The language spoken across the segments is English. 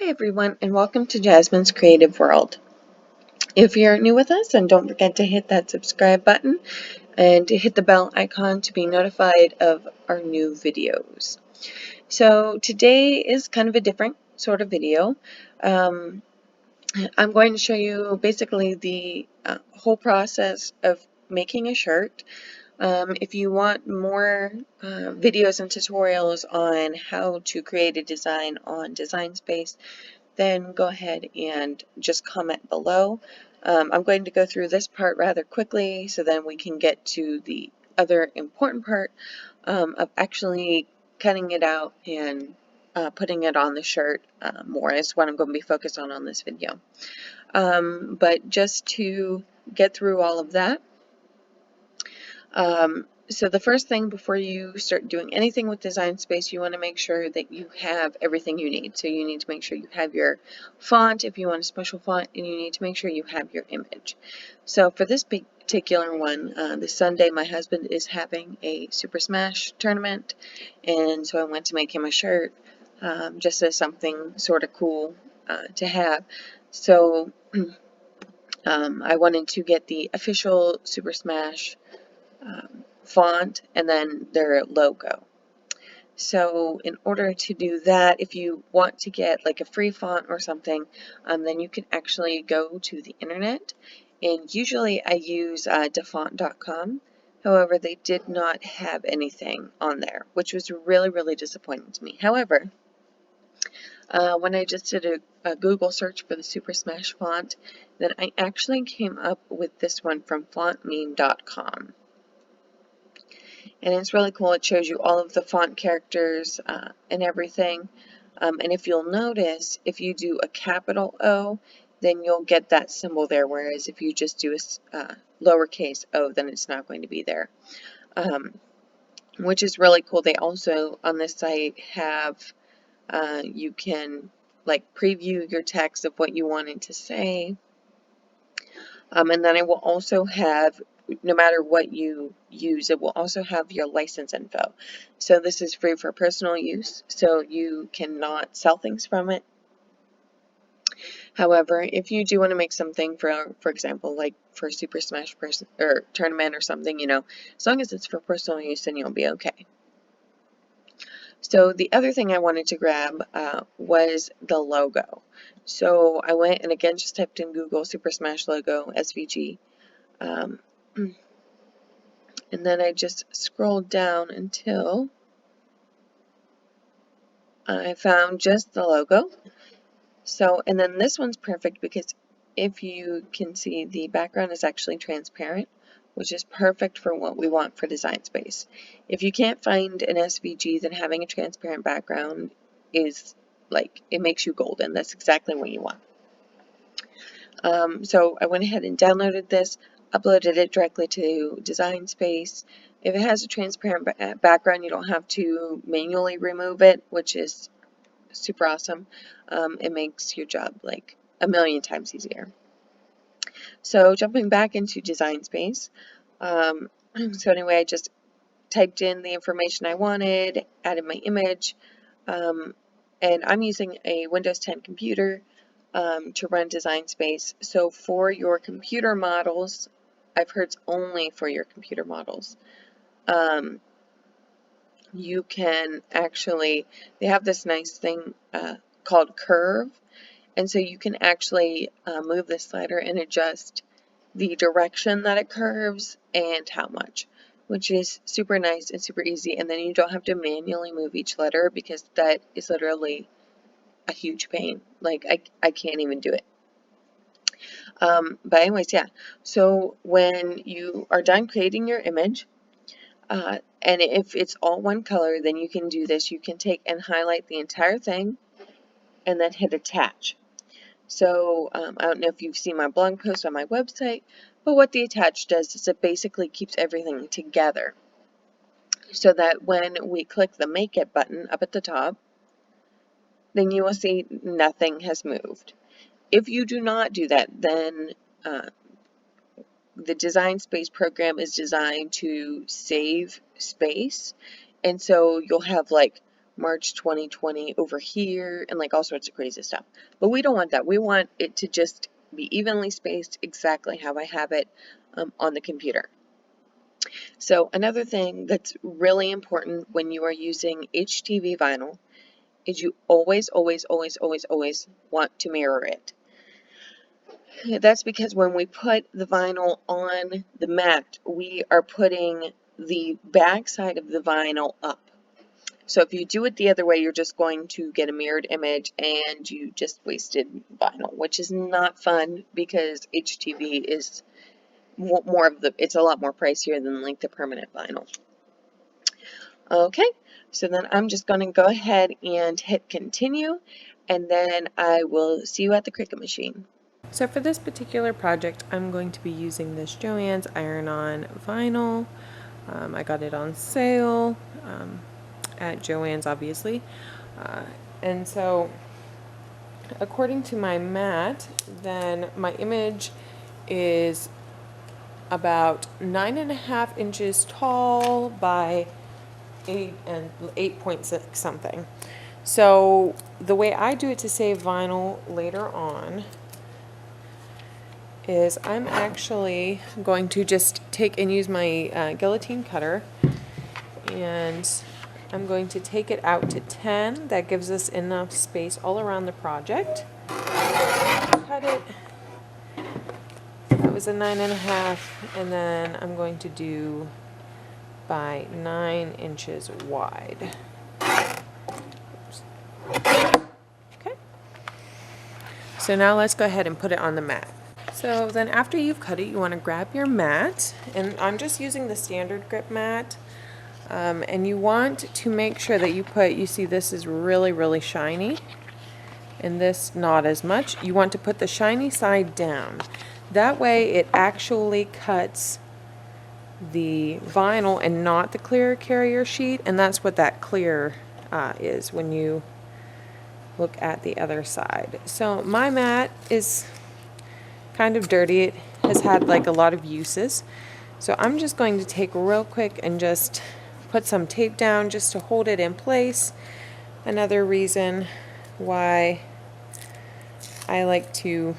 Hi everyone, and welcome to Jasmine's Creative World. If you're new with us, then don't forget to hit that subscribe button and to hit the bell icon to be notified of our new videos. So today is kind of a different sort of video. I'm going to show you basically the whole process of making a shirt. If you want more videos and tutorials on how to create a design on Design Space, then go ahead and just comment below. I'm going to go through this part rather quickly so then we can get to the other important part of actually cutting it out and putting it on the shirt more is what I'm going to be focused on this video. But just to get through all of that, so the first thing before you start doing anything with Design Space, you want to make sure that you have everything you need. So you need to make sure you have your font if you want a special font, and you need to make sure you have your image. So for this particular one, this Sunday my husband is having a Super Smash tournament, and so I went to make him a shirt just as something sort of cool to have. So I wanted to get the official Super Smash font and then their logo. So in order to do that, if you want to get like a free font or something, then you can actually go to the internet, and usually I use defont.com. However, they did not have anything on there, which was really disappointing to me. However, when I just did a Google search for the Super Smash font, then I actually came up with this one from fontmeme.com. And it's really cool. It shows you all of the font characters and everything. And if you'll notice, if you do a capital O, then you'll get that symbol there, whereas if you just do a lowercase o, then it's not going to be there, which is really cool. They also, on this site, have, you can like preview your text of what you wanted to say. And then it will also have, no matter what you use, it will also have your license info. So this is free for personal use, so you cannot sell things from it. However, if you do want to make something for example, like for Super Smash or tournament or something, you know, as long as it's for personal use, then you'll be okay. So the other thing I wanted to grab was the logo. So I went and again just typed in Google Super Smash logo SVG. And then I just scrolled down until I found just the logo. So, and then this one's perfect because if you can see, the background is actually transparent, which is perfect for what we want for Design Space. If you can't find an SVG, then having a transparent background is like, it makes you golden. That's exactly what you want. So I went ahead and downloaded this, uploaded it directly to Design Space. If it has a transparent background, you don't have to manually remove it, which is super awesome. It makes your job like a million times easier. So jumping back into Design Space, so anyway, I just typed in the information I wanted, added my image, and I'm using a Windows 10 computer to run Design Space. So for your computer models, I've heard it's only for your computer models. You can actually, they have this nice thing called Curve, and so you can actually move the slider and adjust the direction that it curves and how much, which is super nice and super easy. And then you don't have to manually move each letter because that is literally a huge pain. Like I can't even do it. But anyways, yeah. So when you are done creating your image, and if it's all one color, then you can do this. You can take and highlight the entire thing and then hit attach. So I don't know if you've seen my blog post on my website, but what the attach does is it basically keeps everything together so that when we click the Make It button up at the top, then you will see nothing has moved. If you do not do that, then the Design Space program is designed to save space, and so you'll have like March 2020 over here, and like all sorts of crazy stuff. But we don't want that. We want it to just be evenly spaced exactly how I have it on the computer. So another thing that's really important when you are using HTV vinyl is you always, always, always, always, always want to mirror it. That's because when we put the vinyl on the mat, we are putting the back side of the vinyl up. So if you do it the other way, you're just going to get a mirrored image and you just wasted vinyl, which is not fun because HTV is more of the, it's a lot more pricier than like the permanent vinyl. Okay, so then I'm just going to go ahead and hit continue, and then I will see you at the Cricut machine. So for this particular project, I'm going to be using this Joann's iron-on vinyl. I got it on sale at Joann's, obviously. And so, according to my mat, then my image is about 9.5 inches tall by 8.6 something. So the way I do it to save vinyl later on is I'm actually going to just take and use my guillotine cutter, and I'm going to take it out to 10. That gives us enough space all around the project. Cut it. That was a 9.5, and then I'm going to do by 9 inches wide. Oops. Okay. So now let's go ahead and put it on the mat. So then after you've cut it, you want to grab your mat, and I'm just using the standard grip mat, and you want to make sure that you see this is really, really shiny, and this not as much. You want to put the shiny side down. That way it actually cuts the vinyl and not the clear carrier sheet, and that's what that clear is when you look at the other side. So my mat is kind of dirty. It has had like a lot of uses. So I'm just going to take real quick and just put some tape down just to hold it in place. Another reason why I like to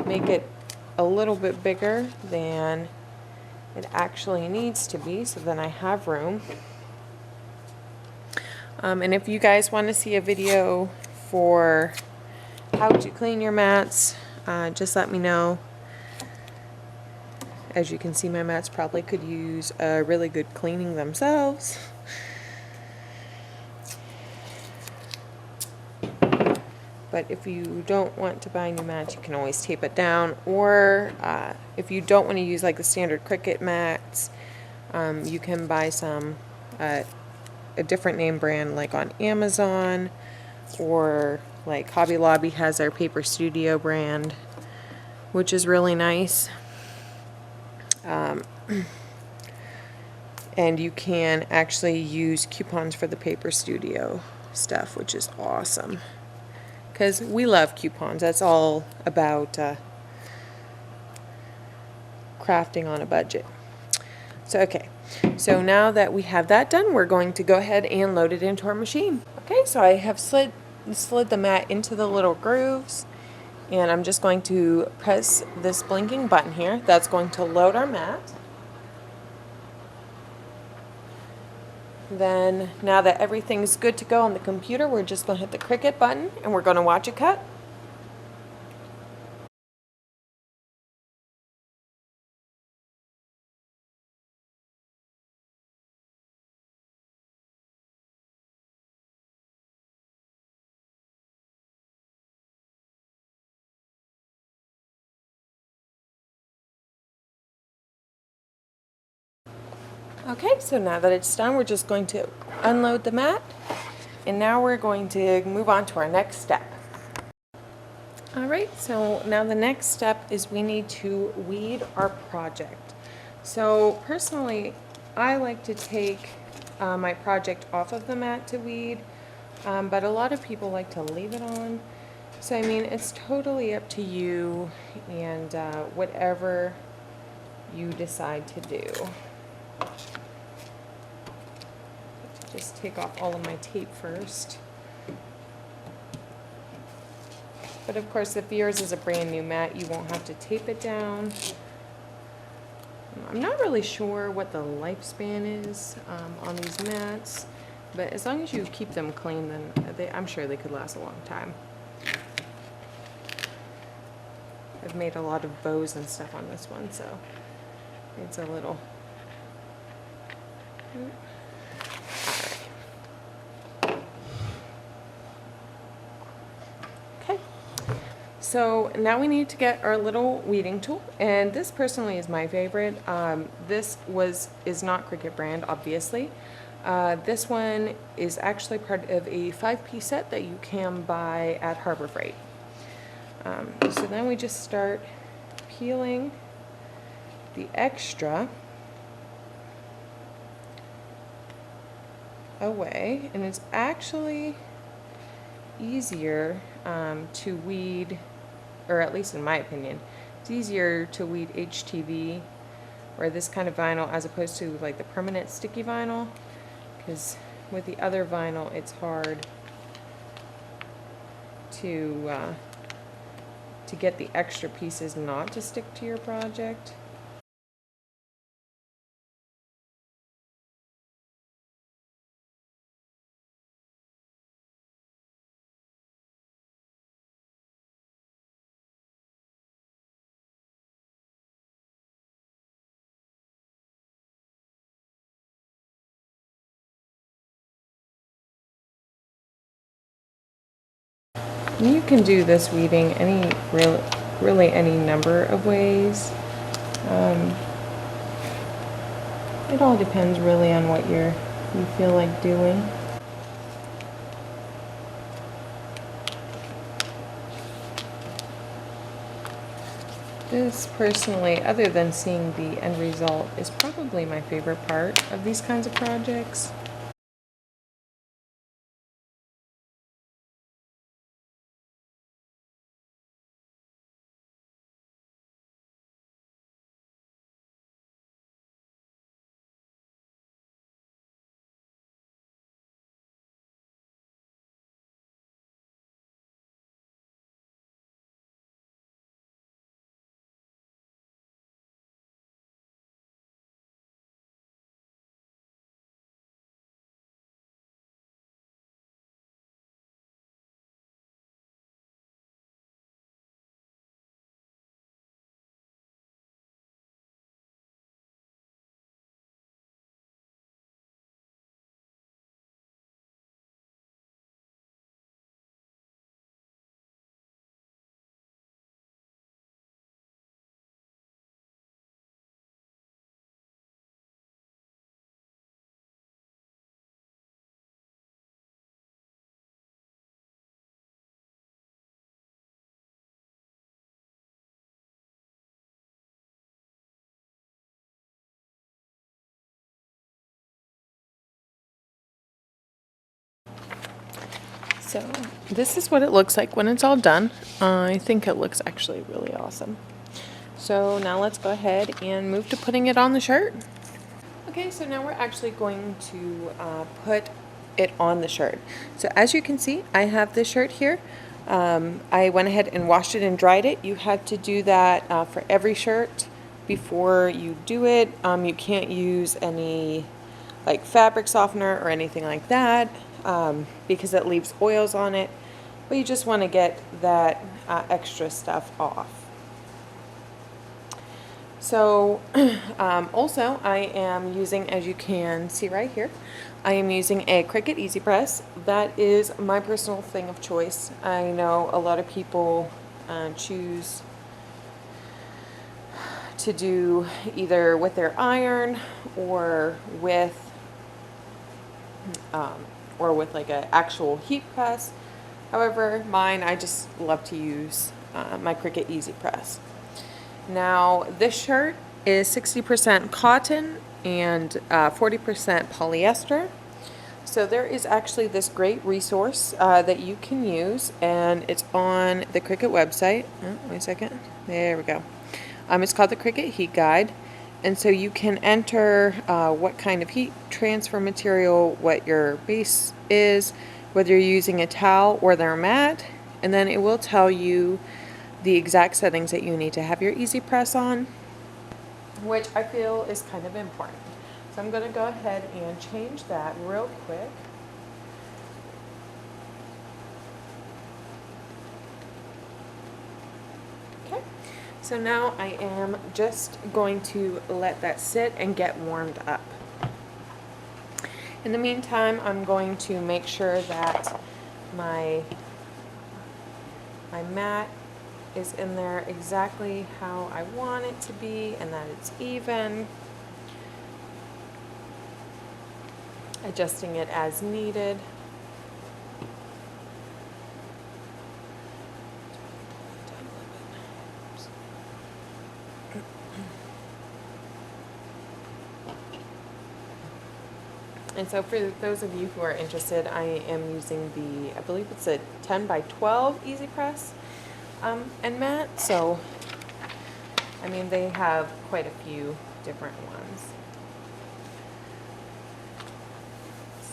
make it a little bit bigger than it actually needs to be, so then I have room. And if you guys want to see a video for how to clean your mats, just let me know. As you can see, my mats probably could use a really good cleaning themselves. But if you don't want to buy new mats, you can always tape it down. Or if you don't want to use like the standard Cricut mats, you can buy some a different name brand like on Amazon, or like Hobby Lobby has their Paper Studio brand, which is really nice. And you can actually use coupons for the Paper Studio stuff, which is awesome. Because we love coupons. That's all about crafting on a budget. So, okay. So now that we have that done, we're going to go ahead and load it into our machine. Okay, so I have slid the mat into the little grooves, and I'm just going to press this blinking button here. That's going to load our mat. Then, now that everything's good to go on the computer, we're just going to hit the Cricut button and we're going to watch it cut. Okay, so now that it's done, we're just going to unload the mat, and now we're going to move on to our next step. Alright, so now the next step is we need to weed our project. So personally, I like to take my project off of the mat to weed, but a lot of people like to leave it on. So I mean, it's totally up to you and whatever you decide to do. just take off all of my tape first. But of course, if yours is a brand new mat, you won't have to tape it down. I'm not really sure what the lifespan is on these mats, but as long as you keep them clean, then I'm sure they could last a long time. I've made a lot of bows and stuff on this one, so it's a little... Okay, so now we need to get our little weeding tool, and this personally is my favorite. This is not Cricut brand, obviously. This one is actually part of a 5-piece set that you can buy at Harbor Freight. So then we just start peeling the extra away, and it's actually easier to weed, or at least in my opinion, it's easier to weed HTV or this kind of vinyl as opposed to like the permanent sticky vinyl, because with the other vinyl it's hard to get the extra pieces not to stick to your project. You can do this weeding really any number of ways. It all depends really on what you feel like doing. This personally, other than seeing the end result, is probably my favorite part of these kinds of projects. So this is what it looks like when it's all done. I think it looks actually really awesome. So now let's go ahead and move to putting it on the shirt. Okay, so now we're actually going to put it on the shirt. So as you can see, I have this shirt here. I went ahead and washed it and dried it. You have to do that for every shirt before you do it. You can't use any like fabric softener or anything like that because it leaves oils on it, but you just want to get that extra stuff off. So also I am using, as you can see right here, I am using a Cricut Easypress. That is my personal thing of choice. I know a lot of people choose to do either with their iron or with like an actual heat press. However, mine, I just love to use my Cricut Easypress. Now, this shirt is 60% cotton and 40% polyester. So there is actually this great resource that you can use, and it's on the Cricut website. Oh, wait a second. There we go. It's called the Cricut Heat Guide, And so you can enter what kind of heat transfer material, what your base is, whether you're using a towel or their mat, and then it will tell you the exact settings that you need to have your Easypress on, which I feel is kind of important. So I'm going to go ahead and change that real quick. Okay, so now I am just going to let that sit and get warmed up. In the meantime, I'm going to make sure that my mat is in there exactly how I want it to be and that it's even. Adjusting it as needed. And so for those of you who are interested, I am using the, I believe it's a 10 by 12 Easypress and mat. So, I mean, they have quite a few different ones.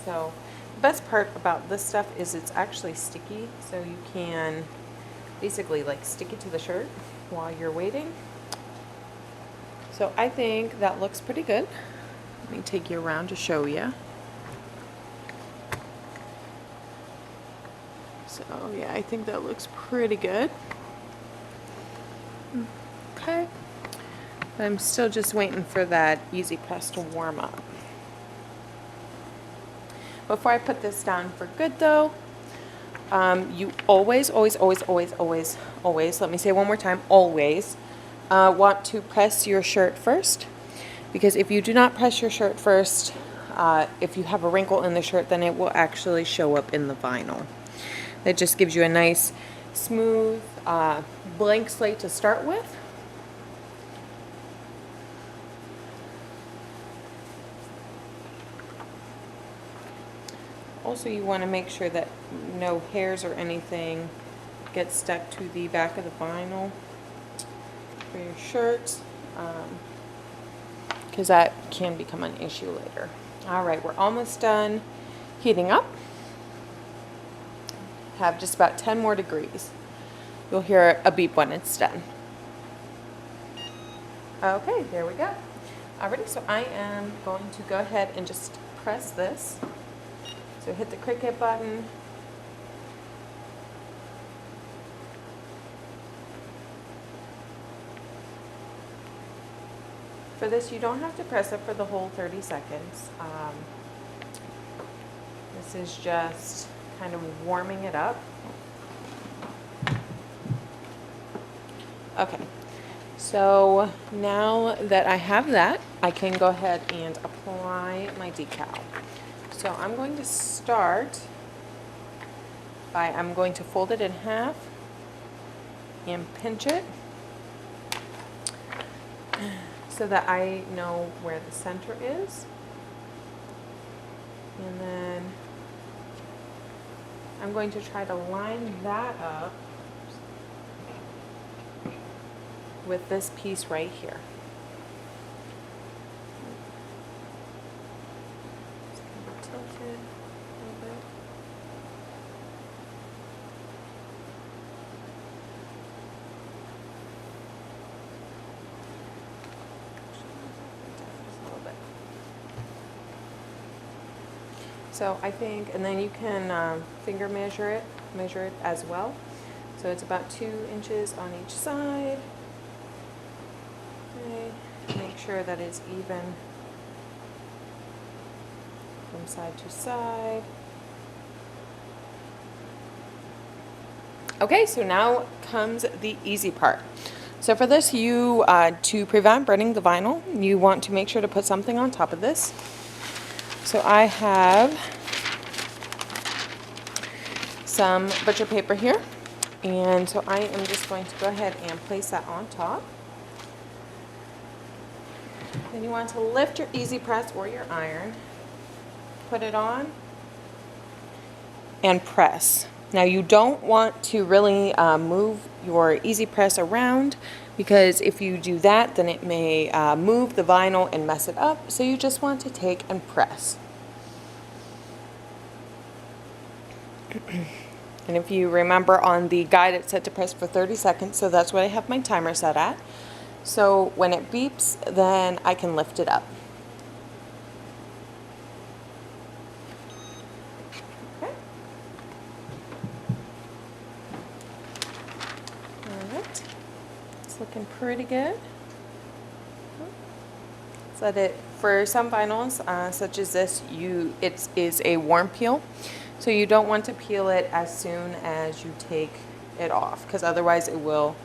So, the best part about this stuff is it's actually sticky. So you can basically like stick it to the shirt while you're waiting. So I think that looks pretty good. Let me take you around to show you. So yeah, I think that looks pretty good. Okay. But I'm still just waiting for that Easypress to warm up. Before I put this down for good though, you always, let me say it one more time, always want to press your shirt first. Because if you do not press your shirt first, if you have a wrinkle in the shirt, then it will actually show up in the vinyl. That just gives you a nice, smooth, blank slate to start with. Also, you want to make sure that no hairs or anything get stuck to the back of the vinyl for your shirt, because that can become an issue later. All right, we're almost done heating up. Have just about 10 more degrees. You'll hear a beep when it's done. Okay, there we go. Alrighty, so I am going to go ahead and just press this. So hit the Cricut button. For this, you don't have to press it for the whole 30 seconds. This is just kind of warming it up. Okay, so now that I have that, I can go ahead and apply my decal. So I'm going to start by, I'm going to fold it in half and pinch it so that I know where the center is. And then I'm going to try to line that up with this piece right here. Just tilt it a little bit. Just a little bit. So I think, and then you can finger measure it as well. So it's about 2 inches on each side. Okay. Make sure that it's even from side to side. Okay, so now comes the easy part. So for this, you to prevent burning the vinyl, you want to make sure to put something on top of this. So I have some butcher paper here, and so I am just going to go ahead and place that on top. Then you want to lift your Easypress or your iron, put it on, and press. Now you don't want to really move your Easypress around because if you do that, then it may move the vinyl and mess it up. So you just want to take and press. And if you remember on the guide, it's set to press for 30 seconds, so that's what I have my timer set at. So when it beeps, then I can lift it up. Okay. All right. It's looking pretty good. So that for some vinyls, such as this, it is a warm peel. So you don't want to peel it as soon as you take it off, because otherwise it will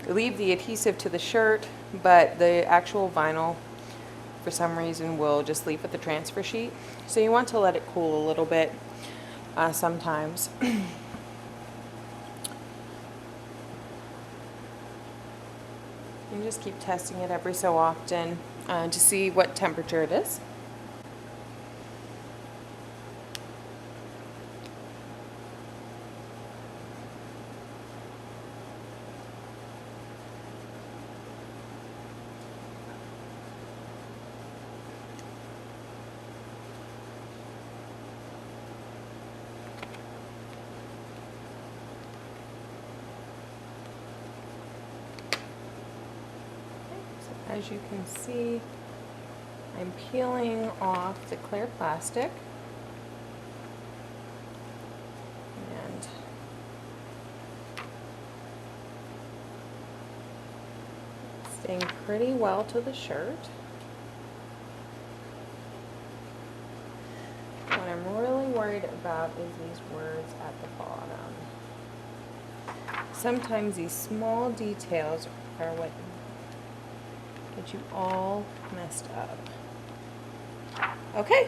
leave the adhesive to the shirt, but the actual vinyl for some reason will just leave with the transfer sheet. So you want to let it cool a little bit sometimes. And just keep testing it every so often to see what temperature it is. As you can see, I'm peeling off the clear plastic, and staying pretty well to the shirt. What I'm really worried about is these words at the bottom. Sometimes these small details are what get you all messed up. Okay.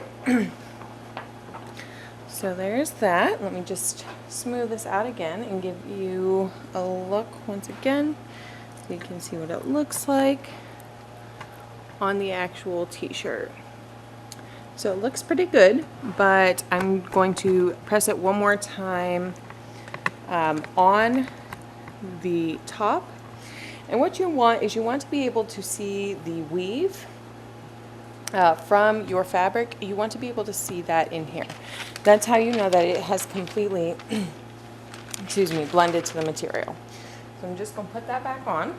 So there's that. Let me just smooth this out again and give you a look once again so you can see what it looks like on the actual t-shirt. So it looks pretty good, but I'm going to press it one more time on the top. And what you want is you want to be able to see the weave from your fabric. You want to be able to see that in here. That's how you know that it has completely, excuse me, blended to the material. So I'm just going to put that back on.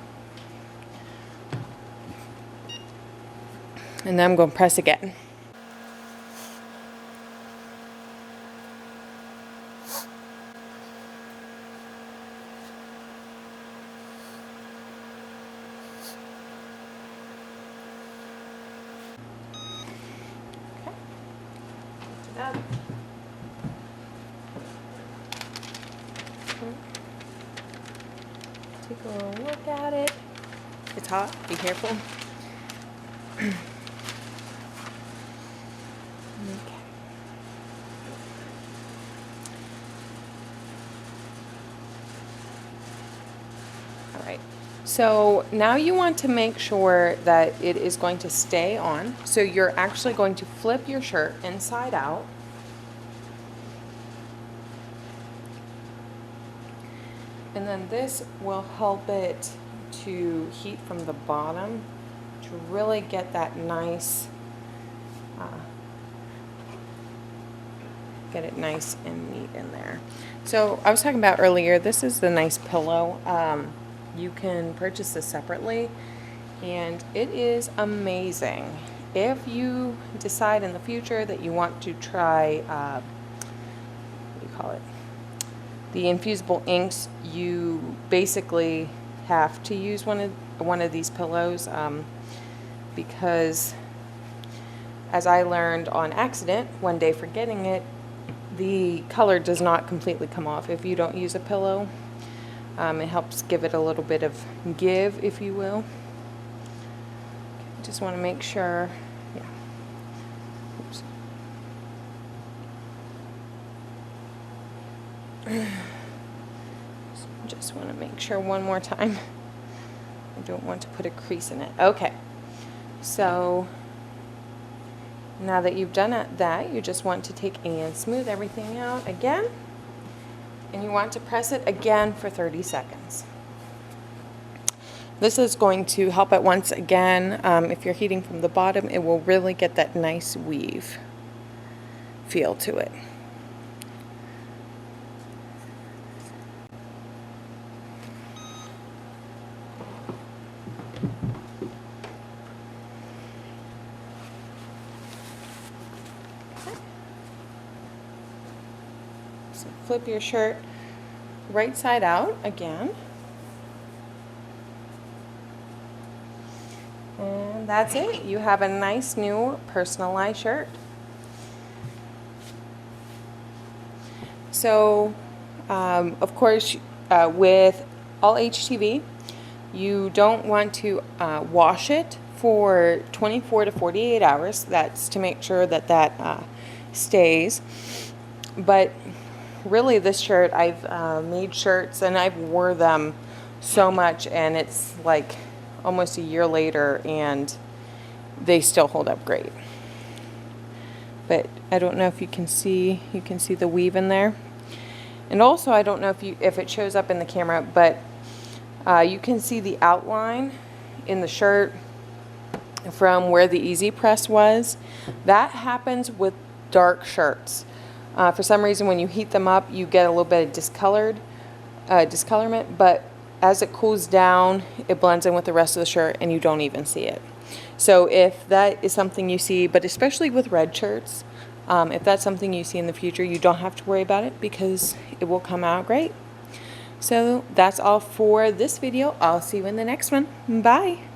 And then I'm going to press again. Take a little look at it. It's hot, be careful. Okay. All right, so now you want to make sure that it is going to stay on. So you're actually going to flip your shirt inside out. And then this will help it to heat from the bottom to really get that nice, get it nice and neat in there. So I was talking about earlier, this is the nice pillow. You can purchase this separately, and it is amazing. If you decide in the future that you want to try, what do you call it? The infusible inks, you basically have to use one of these pillows because, as I learned on accident one day forgetting it, the color does not completely come off if you don't use a pillow. It helps give it a little bit of give, if you will. Just want to make sure. Yeah. Oops. Just want to make sure one more time. I don't want to put a crease in it. Okay, so now that you've done that, you just want to take and smooth everything out again, and you want to press it again for 30 seconds. This is going to help it once again. If you're heating from the bottom, it will really get that nice weave feel to it. So flip your shirt right side out again. And that's it. You have a nice new personalized shirt. So, of course, with all HTV, you don't want to wash it for 24 to 48 hours. That's to make sure that that stays. But really, this shirt, I've made shirts and I've wore them so much, and it's like almost a year later and they still hold up great. But I don't know if you can see the weave in there. And also, I don't know if it shows up in the camera, but you can see the outline in the shirt from where the Easypress was. That happens with dark shirts. For some reason, when you heat them up, you get a little bit of discoloration, but as it cools down, it blends in with the rest of the shirt and you don't even see it. So if that is something you see, but especially with red shirts, if that's something you see in the future, you don't have to worry about it because it will come out great. So that's all for this video. I'll see you in the next one. Bye.